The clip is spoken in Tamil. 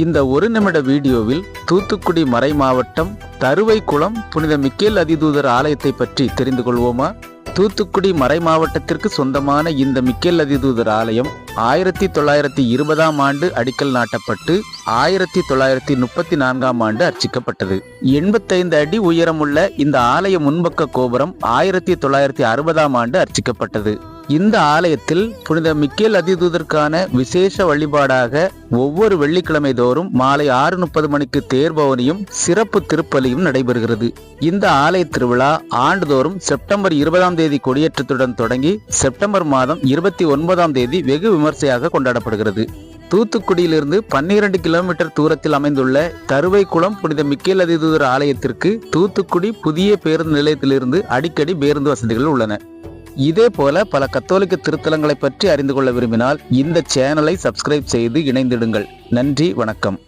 இந்த ஒரு நிமிட வீடியோவில் தூத்துக்குடி மறை மாவட்டம் தருவைக்குளம் புனித மிக்கேல் அதிதூதர் ஆலயத்தை பற்றி தெரிந்து கொள்வோமா? தூத்துக்குடி மறை மாவட்டத்திற்கு சொந்தமான இந்த மிக்கேல் அதிதூதர் ஆலயம் 1920ஆம் ஆண்டு அடிக்கல் நாட்டப்பட்டு 1934ஆம் ஆண்டு அர்ச்சிக்கப்பட்டது. 85 அடி உயரமுள்ள இந்த ஆலய முன்பக்க கோபுரம் 1960ஆம் ஆண்டு அர்ச்சிக்கப்பட்டது. இந்த ஆலயத்தில் புனித மிக்கேல் அதிதூதருக்கான விசேஷ வழிபாடாக ஒவ்வொரு வெள்ளிக்கிழமை தோறும் மாலை 6:30 மணிக்கு தேர்பவனியும் சிறப்பு திருப்பலியும் நடைபெறுகிறது. இந்த ஆலய திருவிழா ஆண்டுதோறும் செப்டம்பர் 20ஆம் தேதி கொடியேற்றத்துடன் தொடங்கி செப்டம்பர் மாதம் 29ஆம் தேதி வெகு விமர்சையாக கொண்டாடப்படுகிறது. தூத்துக்குடியிலிருந்து 12 கிலோமீட்டர் தூரத்தில் அமைந்துள்ள தருவைக்குளம் புனித மிக்கேல் அதிதூதர் ஆலயத்திற்கு தூத்துக்குடி புதிய பேருந்து நிலையத்திலிருந்து அடிக்கடி பேருந்து வசதிகள் உள்ளன. இதே போல பல கத்தோலிக்க திருத்தலங்களை பற்றி அறிந்து கொள்ள விரும்பினால் இந்த சேனலை சப்ஸ்கிரைப் செய்து இணைந்திடுங்கள். நன்றி, வணக்கம்.